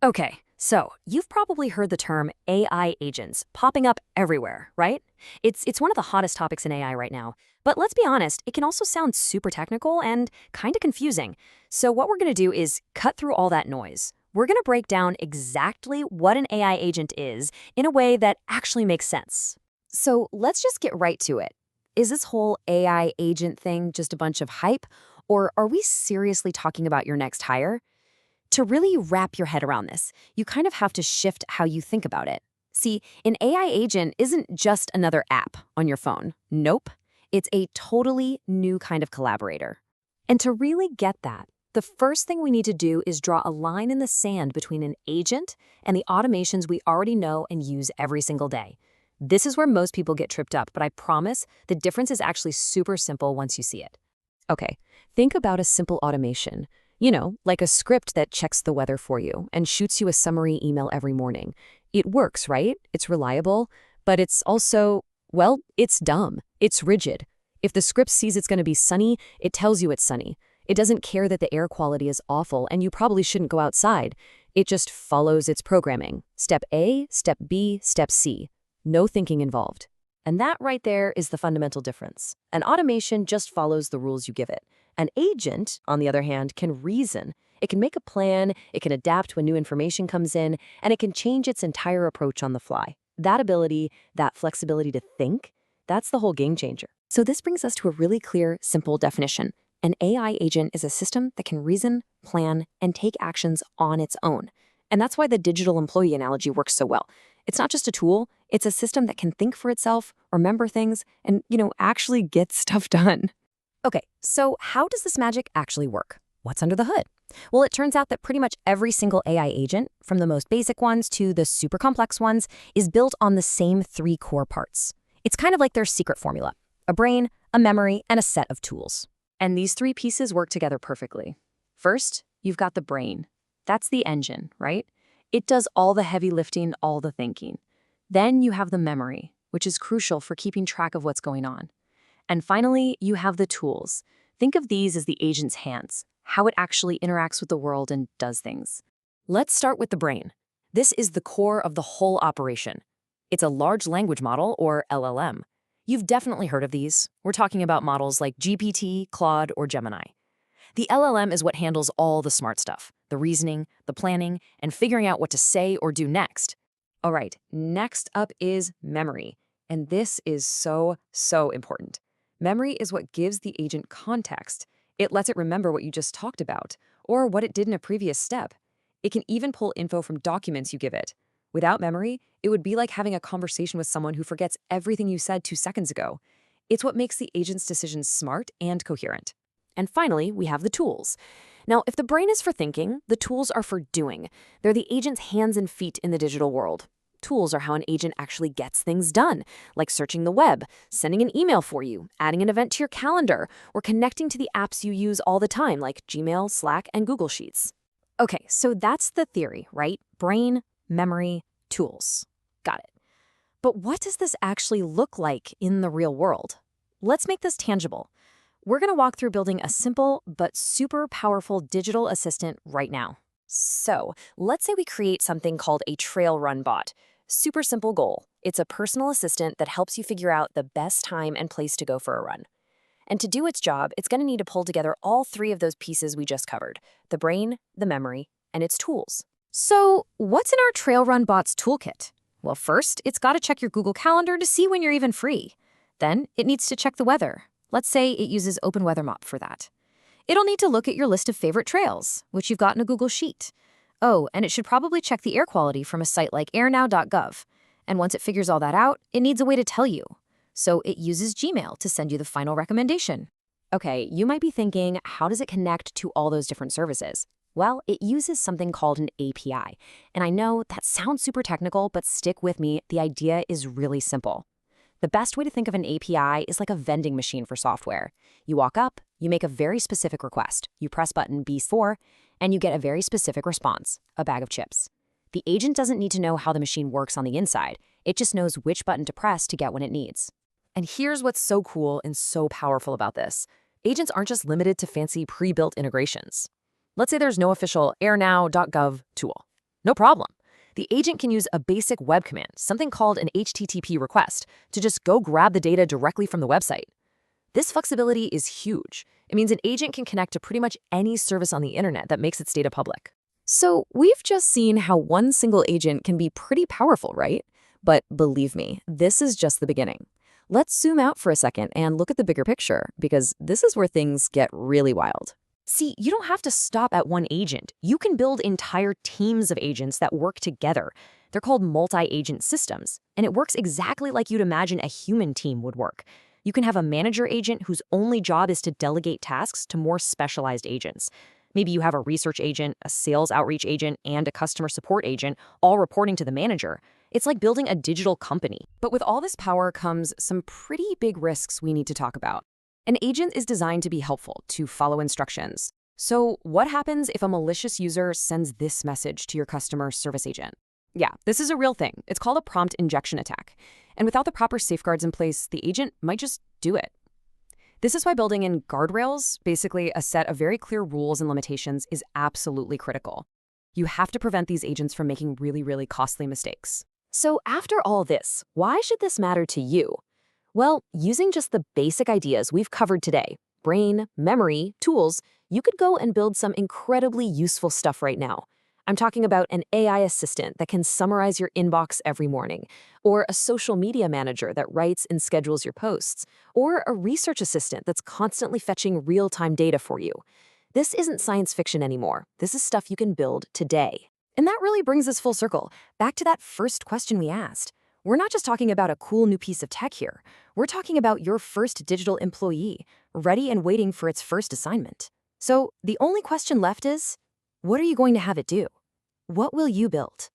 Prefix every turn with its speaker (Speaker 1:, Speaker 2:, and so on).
Speaker 1: Okay, so you've probably heard the term AI agents popping up everywhere, right? It's one of the hottest topics in AI right now. But let's be honest, it can also sound super technical and kind of confusing. So what we're going to do is cut through all that noise. We're going to break down exactly what an AI agent is in a way that actually makes sense. So let's just get right to it. Is this whole AI agent thing just a bunch of hype, or are we seriously talking about your next hire? To really wrap your head around this, you kind of have to shift how you think about it. See, an AI agent isn't just another app on your phone. Nope. It's a totally new kind of collaborator. And to really get that, the first thing we need to do is draw a line in the sand between an agent and the automations we already know and use every single day. This is where most people get tripped up, but I promise the difference is actually super simple once you see it. Okay, think about a simple automation. Like a script that checks the weather for you and shoots you a summary email every morning. It works, right? It's reliable, but it's also, well, it's dumb. It's rigid. If the script sees it's going to be sunny, it tells you it's sunny. It doesn't care that the air quality is awful and you probably shouldn't go outside. It just follows its programming. Step A, step B, step C. No thinking involved. And that right there is the fundamental difference. An automation just follows the rules you give it. An agent, on the other hand, can reason. It can make a plan, it can adapt when new information comes in, and it can change its entire approach on the fly. That ability, that flexibility to think, that's the whole game changer. So this brings us to a really clear, simple definition. An AI agent is a system that can reason, plan, and take actions on its own. And that's why the digital employee analogy works so well. It's not just a tool, it's a system that can think for itself, remember things, and, actually get stuff done. Okay, so how does this magic actually work? What's under the hood? Well, it turns out that pretty much every single AI agent, from the most basic ones to the super complex ones, is built on the same three core parts. It's kind of like their secret formula: a brain, a memory, and a set of tools. And these three pieces work together perfectly. First, you've got the brain. That's the engine, right? It does all the heavy lifting, all the thinking. Then you have the memory, which is crucial for keeping track of what's going on. And finally, you have the tools. Think of these as the agent's hands, how it actually interacts with the world and does things. Let's start with the brain. This is the core of the whole operation. It's a large language model, or LLM. You've definitely heard of these. We're talking about models like GPT, Claude, or Gemini. The LLM is what handles all the smart stuff, the reasoning, the planning, and figuring out what to say or do next. All right, next up is memory. And this is so important. Memory is what gives the agent context. It lets it remember what you just talked about, or what it did in a previous step. It can even pull info from documents you give it. Without memory, it would be like having a conversation with someone who forgets everything you said 2 seconds ago. It's what makes the agent's decisions smart and coherent. And finally, we have the tools. Now, if the brain is for thinking, the tools are for doing. They're the agent's hands and feet in the digital world. Tools are how an agent actually gets things done, like searching the web, sending an email for you, adding an event to your calendar, or connecting to the apps you use all the time, like Gmail, Slack, and Google Sheets. Okay, so that's the theory, right? Brain, memory, tools. Got it. But what does this actually look like in the real world? Let's make this tangible. We're going to walk through building a simple but super powerful digital assistant right now. So let's say we create something called a trail run bot. Super simple goal. It's a personal assistant that helps you figure out the best time and place to go for a run. And to do its job, it's going to need to pull together all three of those pieces we just covered: the brain, the memory, and its tools. So what's in our trail run bot's toolkit? Well, first, it's got to check your Google Calendar to see when you're even free. Then it needs to check the weather. Let's say it uses Open Weather Mop for that. It'll need to look at your list of favorite trails, which you've got in a Google Sheet. Oh, and it should probably check the air quality from a site like airnow.gov. And once it figures all that out, it needs a way to tell you. So it uses Gmail to send you the final recommendation. Okay, you might be thinking, how does it connect to all those different services? Well, it uses something called an API. And I know that sounds super technical, but stick with me, the idea is really simple. The best way to think of an API is like a vending machine for software. You walk up, you make a very specific request, you press button B4, and you get a very specific response: a bag of chips. The agent doesn't need to know how the machine works on the inside. It just knows which button to press to get what it needs. And here's what's so cool and so powerful about this. Agents aren't just limited to fancy pre-built integrations. Let's say there's no official airnow.gov tool. No problem. The agent can use a basic web command, something called an HTTP request, to just go grab the data directly from the website. This flexibility is huge. It means an agent can connect to pretty much any service on the internet that makes its data public. So we've just seen how one single agent can be pretty powerful, right? But believe me, this is just the beginning. Let's zoom out for a second and look at the bigger picture, because this is where things get really wild. See, you don't have to stop at one agent. You can build entire teams of agents that work together. They're called multi-agent systems, and it works exactly like you'd imagine a human team would work. You can have a manager agent whose only job is to delegate tasks to more specialized agents. Maybe you have a research agent, a sales outreach agent, and a customer support agent, all reporting to the manager. It's like building a digital company. But with all this power comes some pretty big risks we need to talk about. An agent is designed to be helpful, to follow instructions. So what happens if a malicious user sends this message to your customer service agent? Yeah, this is a real thing. It's called a prompt injection attack. And without the proper safeguards in place, the agent might just do it. This is why building in guardrails, basically a set of very clear rules and limitations, is absolutely critical. You have to prevent these agents from making really, really costly mistakes. So after all this, why should this matter to you? Well, using just the basic ideas we've covered today, brain, memory, tools, you could go and build some incredibly useful stuff right now. I'm talking about an AI assistant that can summarize your inbox every morning, or a social media manager that writes and schedules your posts, or a research assistant that's constantly fetching real-time data for you. This isn't science fiction anymore. This is stuff you can build today. And that really brings us full circle, back to that first question we asked. We're not just talking about a cool new piece of tech here. We're talking about your first digital employee, ready and waiting for its first assignment. So the only question left is, what are you going to have it do? What will you build?